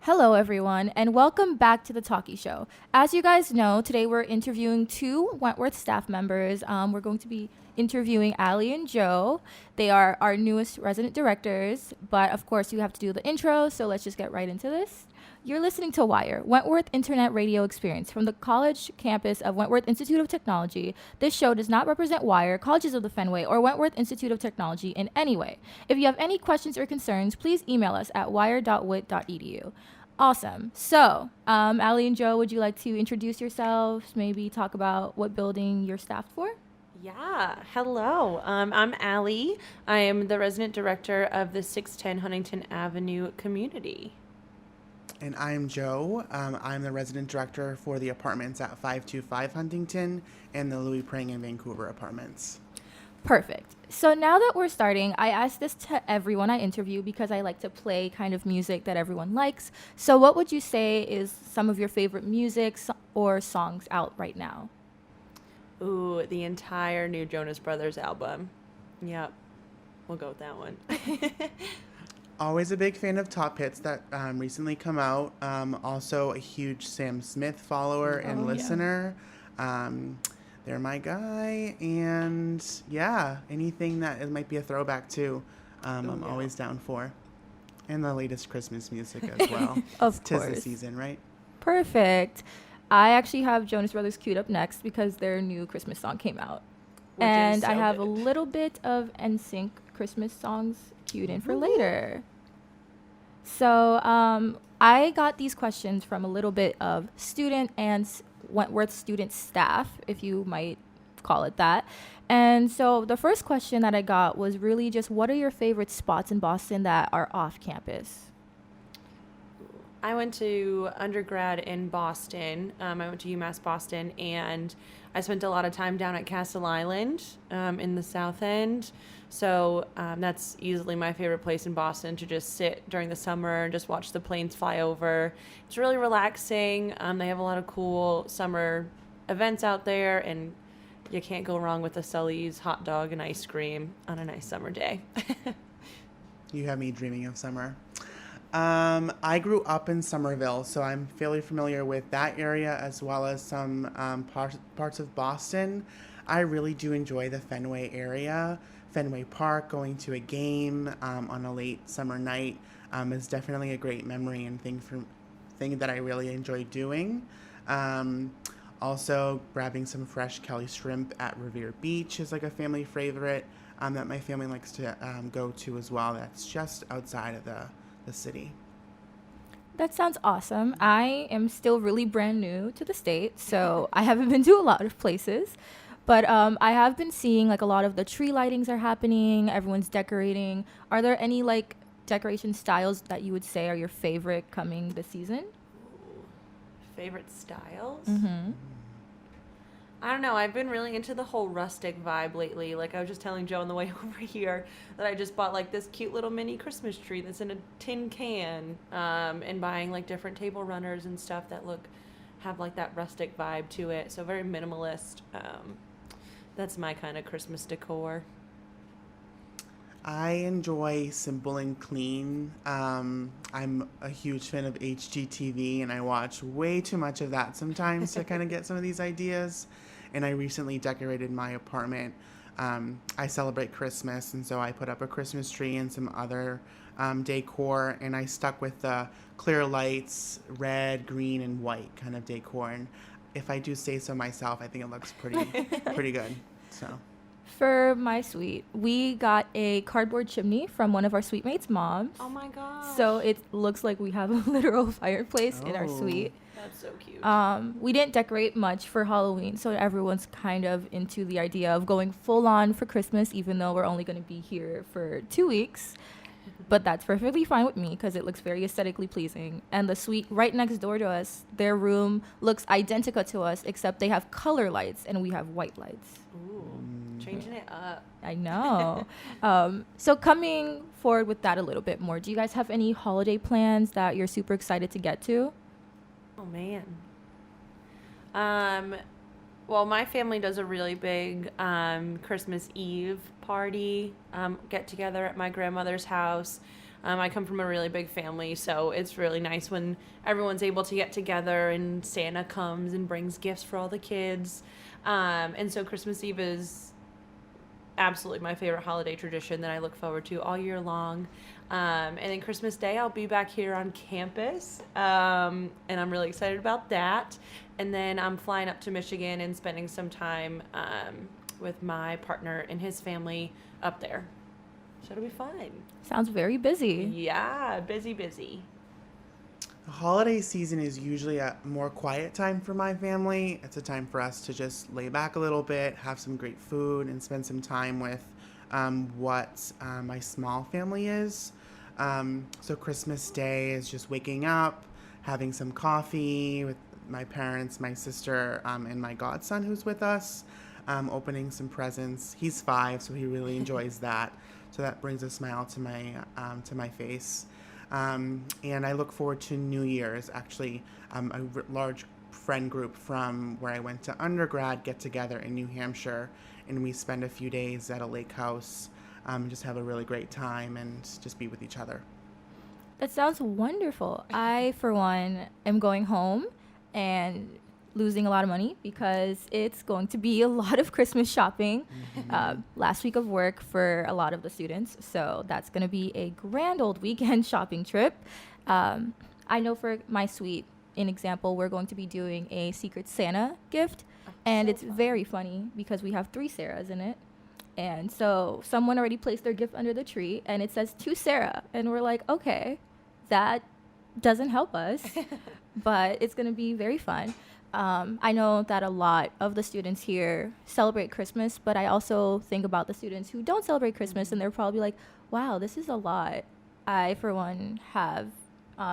Hello, everyone, and welcome back to the Taki Show. As you guys know, today we're interviewing two Wentworth staff members. We're going to be interviewing Aly and Joe. They are our newest resident directors, but of course, you have to do the intro, so let's just get right into this. You're listening to Wire, Wentworth Internet Radio Experience from the college campus of Wentworth Institute of Technology. This show does not represent Wire, Colleges of the Fenway, or Wentworth Institute of Technology in any way. If you have any questions or concerns, please email us at wire.wit.edu. Awesome. So, Aly and Joe, would you like to introduce yourselves, maybe talk about what building you're staffed for? Yeah, hello. I'm Aly. I am the resident director of the 610 Huntington Avenue community. And I'm Joe. I'm the resident director for the apartments at 525 Huntington and the Louis Prang in Vancouver apartments. Perfect. So now that we're starting, I ask this to everyone I interview because I like to play kind of music that everyone likes. So what would you say is some of your favorite music or songs out right now? Ooh, the entire new Jonas Brothers album. Yep, we'll go with that one. Always a big fan of top hits that recently come out. Also a huge Sam Smith follower and listener. They're my guy. And yeah, anything that might be a throwback to, I'm always down for. And the latest Christmas music as well. Of Tis course. the season, right? Perfect. I actually have Jonas Brothers queued up next because their new Christmas song came out. Which and is so I have good. a little bit of NSYNC Christmas songs queued in for later. So I got these questions from a little bit of student and Wentworth student staff, if you might call it that. And so the first question that I got was really just, what are your favorite spots in Boston that are off campus? I went to undergrad in Boston. I went to UMass Boston, and I spent a lot of time down at Castle Island in the South End. So that's easily my favorite place in Boston to just sit during the summer and just watch the planes fly over. It's really relaxing. They have a lot of cool summer events out there, and you can't go wrong with a Sully's hot dog and ice cream on a nice summer day. You have me dreaming of summer. I grew up in Somerville, so I'm fairly familiar with that area as well as some parts of Boston. I really do enjoy the Fenway area. Fenway Park, going to a game on a late summer night is definitely a great memory and thing that I really enjoy doing. Also, grabbing some fresh Kelly shrimp at Revere Beach is like a family favorite that my family likes to go to as well. That's just outside of the city. That sounds awesome. I am still really brand new to the state, so I haven't been to a lot of places. But I have been seeing like a lot of the tree lightings are happening. Everyone's decorating. Are there any like decoration styles that you would say are your favorite coming this season? Favorite styles? Mm-hmm. I don't know. I've been really into the whole rustic vibe lately. Like I was just telling Joe on the way over here that I just bought like this cute little mini Christmas tree that's in a tin can, and buying like different table runners and stuff that have like that rustic vibe to it. So very minimalist. That's my kind of Christmas decor. I enjoy simple and clean. I'm a huge fan of HGTV, and I watch way too much of that sometimes to kind of get some of these ideas. And I recently decorated my apartment. I celebrate Christmas, and so I put up a Christmas tree and some other decor, and I stuck with the clear lights, red, green, and white kind of decor. And if I do say so myself, I think it looks pretty good. So. For my suite, we got a cardboard chimney from one of our suite mates' moms. Oh my gosh. So it looks like we have a literal fireplace in our suite. That's so cute. We didn't decorate much for Halloween, so everyone's kind of into the idea of going full on for Christmas, even though we're only going to be here for 2 weeks. But that's perfectly fine with me because it looks very aesthetically pleasing. And the suite right next door to us, their room looks identical to us, except they have color lights and we have white lights. Ooh, changing it up. I know. So coming forward with that a little bit more, do you guys have any holiday plans that you're super excited to get to? Oh man. Well, my family does a really big Christmas Eve party, get together at my grandmother's house. I come from a really big family, so it's really nice when everyone's able to get together and Santa comes and brings gifts for all the kids. And so Christmas Eve is absolutely my favorite holiday tradition that I look forward to all year long. And then Christmas Day, I'll be back here on campus, and I'm really excited about that. And then I'm flying up to Michigan and spending some time with my partner and his family up there. So it'll be fun. Sounds very busy. Yeah, busy. The holiday season is usually a more quiet time for my family. It's a time for us to just lay back a little bit, have some great food, and spend some time with what my small family is. So Christmas Day is just waking up, having some coffee with my parents, my sister, and my godson who's with us, opening some presents. He's 5, so he really enjoys that. So that brings a smile to my face. And I look forward to New Year's. Actually, large friend group from where I went to undergrad get together in New Hampshire, and we spend a few days at a lake house, just have a really great time and just be with each other. That sounds wonderful. I, for one, am going home and losing a lot of money because it's going to be a lot of Christmas shopping. Last week of work for a lot of the students, so that's going to be a grand old weekend shopping trip. I know for my suite, in example, we're going to be doing a Secret Santa gift, and it's very funny because we have 3 Sarahs in it. And so someone already placed their gift under the tree, and it says to Sarah, and we're like, okay, that doesn't help us, but it's going to be very fun. I know that a lot of the students here celebrate Christmas, but I also think about the students who don't celebrate Christmas, and they're probably like, wow, this is a lot. I, for one, have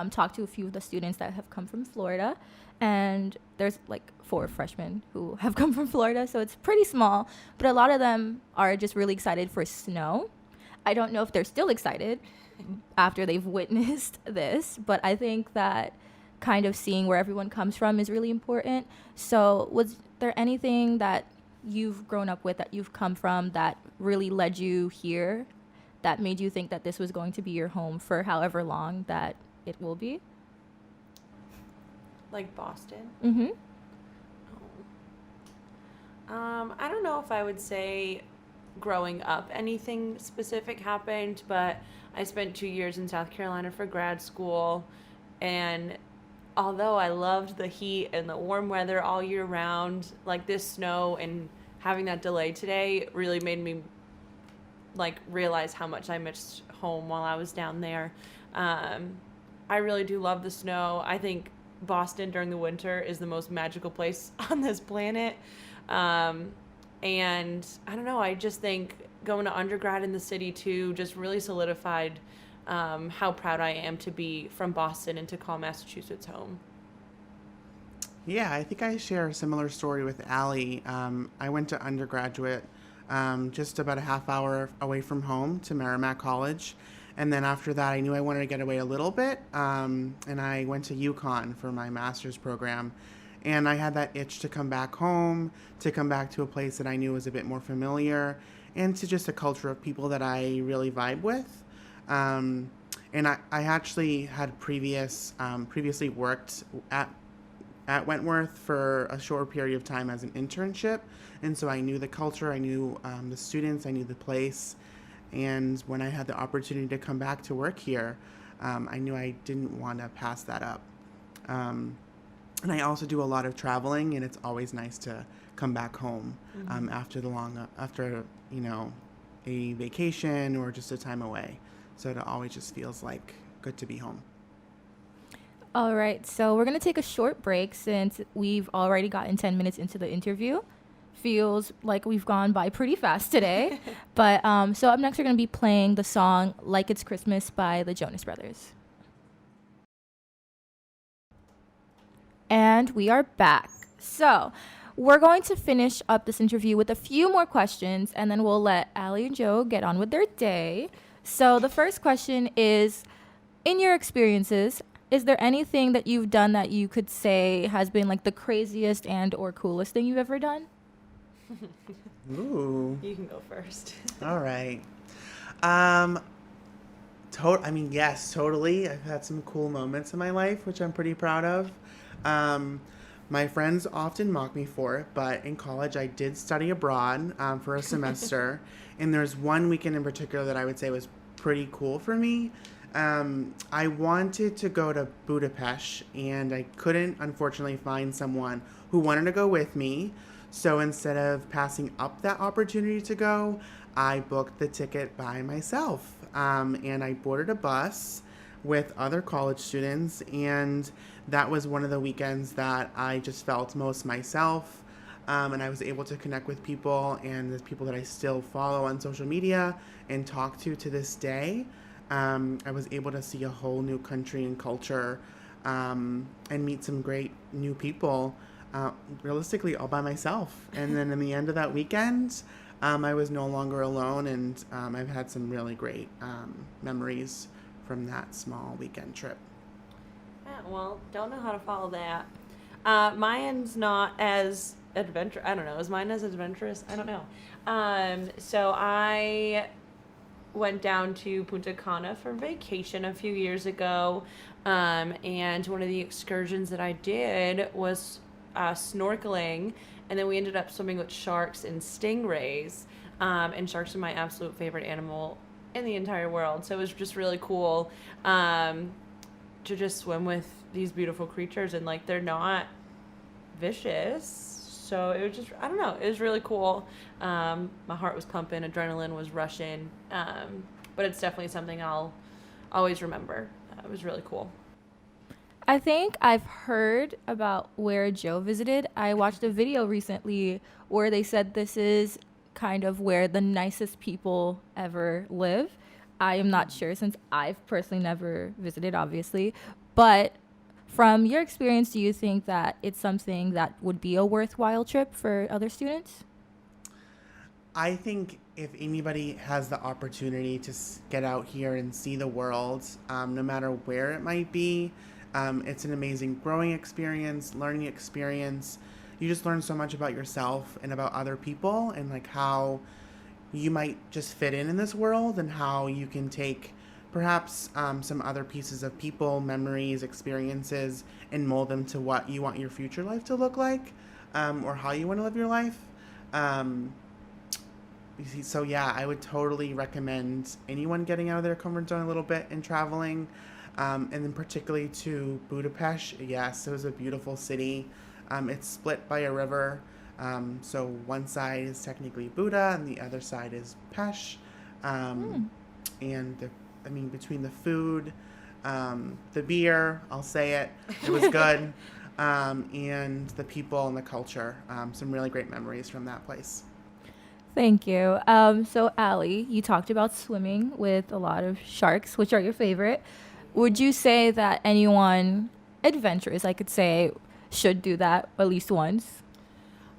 talked to a few of the students that have come from Florida, and there's like 4 freshmen who have come from Florida, so it's pretty small, but a lot of them are just really excited for snow. I don't know if they're still excited after they've witnessed this, but I think that kind of seeing where everyone comes from is really important. So was there anything that you've grown up with, that you've come from, that really led you here, that made you think that this was going to be your home for however long that it will be? Like Boston? Mm-hmm. I don't know if I would say growing up anything specific happened, but I spent 2 years in South Carolina for grad school, and although I loved the heat and the warm weather all year round, like this snow and having that delay today really made me like realize how much I missed home while I was down there. I really do love the snow. I think Boston during the winter is the most magical place on this planet. And I don't know, I just think going to undergrad in the city too just really solidified how proud I am to be from Boston and to call Massachusetts home. Yeah, I think I share a similar story with Aly. I went to undergraduate just about a half hour away from home to Merrimack College. And then after that, I knew I wanted to get away a little bit. And I went to UConn for my master's program. And I had that itch to come back home, to come back to a place that I knew was a bit more familiar, and to just a culture of people that I really vibe with. And I actually had previously worked at Wentworth for a short period of time as an internship. And so I knew the culture, I knew the students, I knew the place. And when I had the opportunity to come back to work here, I knew I didn't want to pass that up. And I also do a lot of traveling, and it's always nice to come back home after a vacation or just a time away. So it always just feels like good to be home. All right, so we're going to take a short break since we've already gotten 10 minutes into the interview. Feels like we've gone by pretty fast today. But so up next, we're going to be playing the song Like It's Christmas by the Jonas Brothers. And we are back. So we're going to finish up this interview with a few more questions, and then we'll let Aly and Joe get on with their day. So the first question is, in your experiences, is there anything that you've done that you could say has been like the craziest and or coolest thing you've ever done? Ooh. You can go first. All right. Yes, totally. I've had some cool moments in my life, which I'm pretty proud of. Um, my friends often mock me for it, but in college I did study abroad for a semester. And there's one weekend in particular that I would say was pretty cool for me. I wanted to go to Budapest, and I couldn't, unfortunately, find someone who wanted to go with me. So instead of passing up that opportunity to go, I booked the ticket by myself. And I boarded a bus with other college students, and that was one of the weekends that I just felt most myself. And I was able to connect with people, and the people that I still follow on social media and talk to this day. I was able to see a whole new country and culture, and meet some great new people, realistically all by myself. And then in the end of that weekend, I was no longer alone, and I've had some really great memories from that small weekend trip. Yeah, well, don't know how to follow that. Mine's not as adventurous. I don't know. Is mine as adventurous? I don't know. So I went down to Punta Cana for vacation a few years ago, and one of the excursions that I did was snorkeling, and then we ended up swimming with sharks and stingrays, and sharks are my absolute favorite animal in the entire world, so it was just really cool to just swim with these beautiful creatures, and like they're not vicious. So it was just, I don't know, it was really cool. My heart was pumping, adrenaline was rushing, but it's definitely something I'll always remember. It was really cool. I think I've heard about where Joe visited. I watched a video recently where they said this is kind of where the nicest people ever live. I am not sure since I've personally never visited, obviously, but from your experience, do you think that it's something that would be a worthwhile trip for other students? I think if anybody has the opportunity to get out here and see the world, no matter where it might be, it's an amazing growing experience, learning experience. You just learn so much about yourself and about other people, and like how you might just fit in this world, and how you can take perhaps some other pieces of people, memories, experiences, and mold them to what you want your future life to look like, or how you want to live your life. So yeah, I would totally recommend anyone getting out of their comfort zone a little bit and traveling, and then particularly to Budapest. Yes, it was a beautiful city. It's split by a river, so one side is technically Buda and the other side is Pest. And between the food, the beer, I'll say it was good, and the people and the culture, some really great memories from that place. Thank you. So, Aly, you talked about swimming with a lot of sharks, which are your favorite. Would you say that anyone adventurous, I could say, should do that at least once?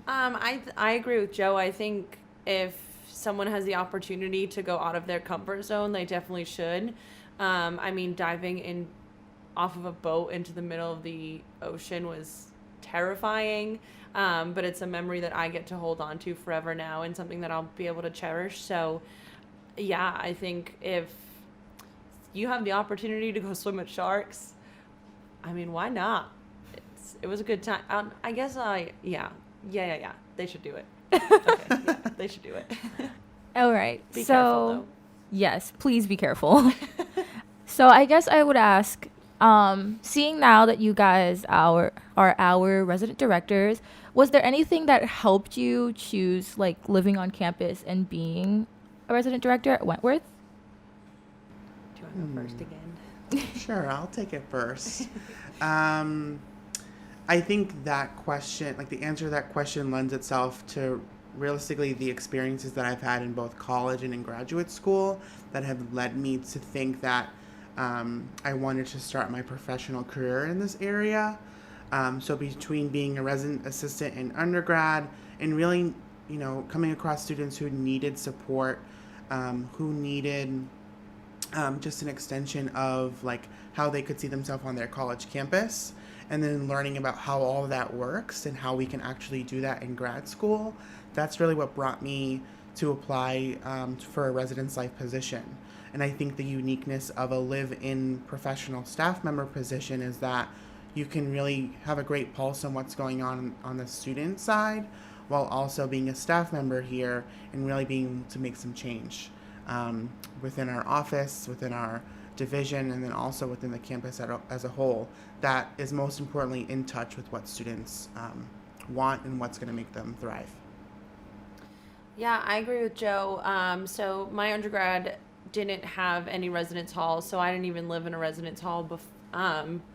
I agree with Joe. I think if someone has the opportunity to go out of their comfort zone, they definitely should. Diving in off of a boat into the middle of the ocean was terrifying, but it's a memory that I get to hold on to forever now, and something that I'll be able to cherish. So yeah, I think if you have the opportunity to go swim with sharks, why not? It was a good time. Yeah, they should do it. Okay, yeah, they should do it. All right. Be careful, though. Yes, please be careful. So I guess I would ask, seeing now that you guys are our resident directors, was there anything that helped you choose like living on campus and being a resident director at Wentworth? Do you want to go first again? Sure, I'll take it first. I think that question, like the answer to that question, lends itself to realistically the experiences that I've had in both college and in graduate school that have led me to think that I wanted to start my professional career in this area. So between being a resident assistant in undergrad and really, coming across students who needed support, who needed just an extension of like how they could see themselves on their college campus, and then learning about how all of that works and how we can actually do that in grad school. That's really what brought me to apply for a residence life position. And I think the uniqueness of a live-in professional staff member position is that you can really have a great pulse on what's going on the student side, while also being a staff member here and really being able to make some change within our office, within our division, and then also within the campus as a whole, that is most importantly in touch with what students want and what's going to make them thrive. Yeah, I agree with Joe. So my undergrad didn't have any residence halls, so I didn't even live in a residence hall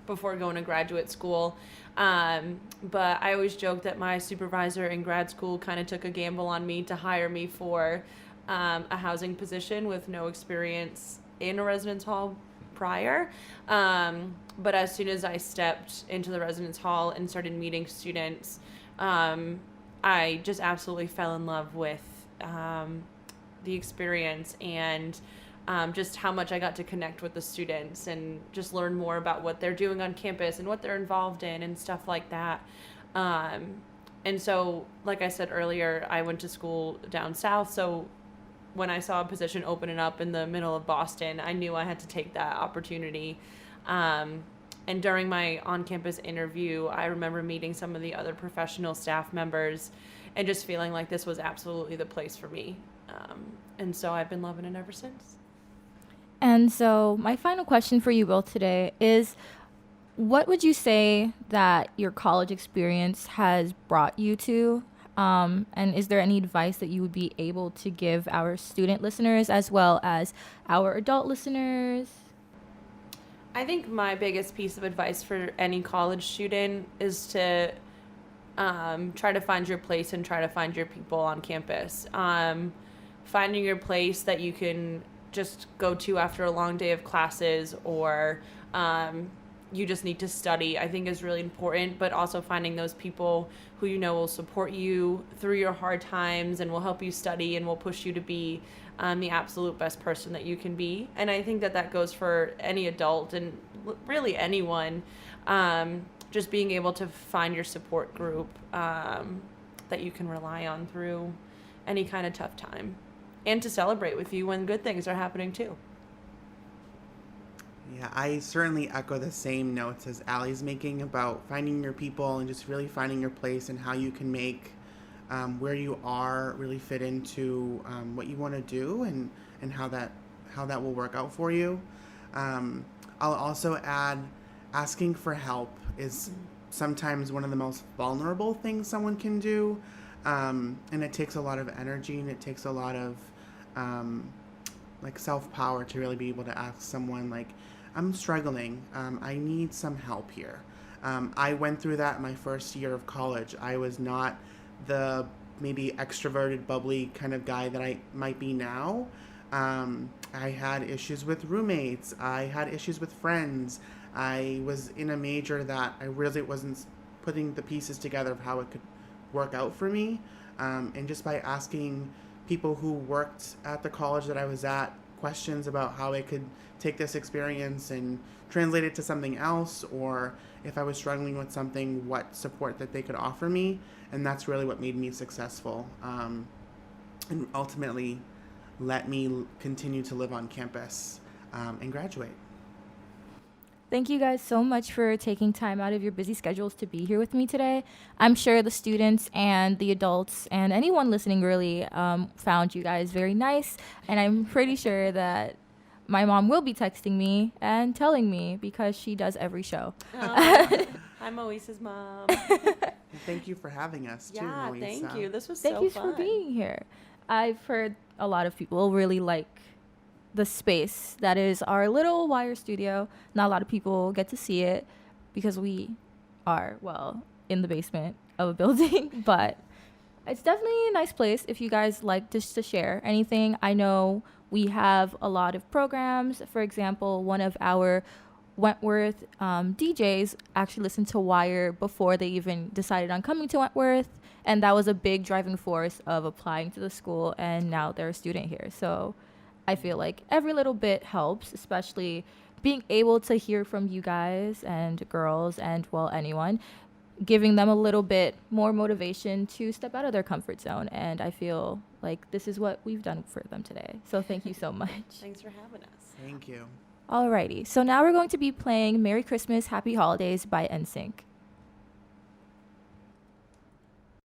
before going to graduate school. But I always joke that my supervisor in grad school kind of took a gamble on me to hire me for a housing position with no experience in a residence hall prior. But as soon as I stepped into the residence hall and started meeting students, I just absolutely fell in love with the experience and just how much I got to connect with the students and just learn more about what they're doing on campus and what they're involved in and stuff like that. And so, like I said earlier, I went to school down south, so when I saw a position opening up in the middle of Boston, I knew I had to take that opportunity. And during my on-campus interview, I remember meeting some of the other professional staff members and just feeling like this was absolutely the place for me. And so I've been loving it ever since. And so my final question for you both today is, what would you say that your college experience has brought you to? And is there any advice that you would be able to give our student listeners as well as our adult listeners? I think my biggest piece of advice for any college student is to try to find your place and try to find your people on campus. Finding your place that you can just go to after a long day of classes or you just need to study, I think is really important, but also finding those people who you know will support you through your hard times and will help you study and will push you to be the absolute best person that you can be. And I think that goes for any adult and really anyone, just being able to find your support group that you can rely on through any kind of tough time and to celebrate with you when good things are happening too. Yeah, I certainly echo the same notes as Aly's making about finding your people and just really finding your place and how you can make where you are really fit into what you want to do and how that will work out for you. I'll also add, asking for help is sometimes one of the most vulnerable things someone can do, and it takes a lot of energy and it takes a lot of self-power to really be able to ask someone like, I'm struggling, I need some help here. I went through that in my first year of college. I was not the maybe extroverted, bubbly kind of guy that I might be now. I had issues with roommates. I had issues with friends. I was in a major that I really wasn't putting the pieces together of how it could work out for me. And just by asking people who worked at the college that I was at questions about how I could take this experience and translate it to something else, or if I was struggling with something, what support that they could offer me. And that's really what made me successful, and ultimately let me continue to live on campus and graduate. Thank you guys so much for taking time out of your busy schedules to be here with me today. I'm sure the students and the adults and anyone listening really found you guys very nice. And I'm pretty sure that my mom will be texting me and telling me because she does every show. I'm Moisa's mom. Thank you for having us too, Yeah, Moisa. thank you. This was Thank so you fun. for being here. I've heard a lot of people really like the space that is our little wire studio. Not a lot of people get to see it because we are, well, in the basement of a building, but it's definitely a nice place if you guys like just to share anything. I know we have a lot of programs. For example, one of our Wentworth DJs actually listened to Wire before they even decided on coming to Wentworth, and that was a big driving force of applying to the school, and now they're a student here. So I feel like every little bit helps, especially being able to hear from you guys and girls and, well, anyone. giving them a little bit more motivation to step out of their comfort zone. And I feel like this is what we've done for them today. So thank you so much. Thanks for having us. Thank you. Alrighty, so now we're going to be playing Merry Christmas, Happy Holidays by NSYNC.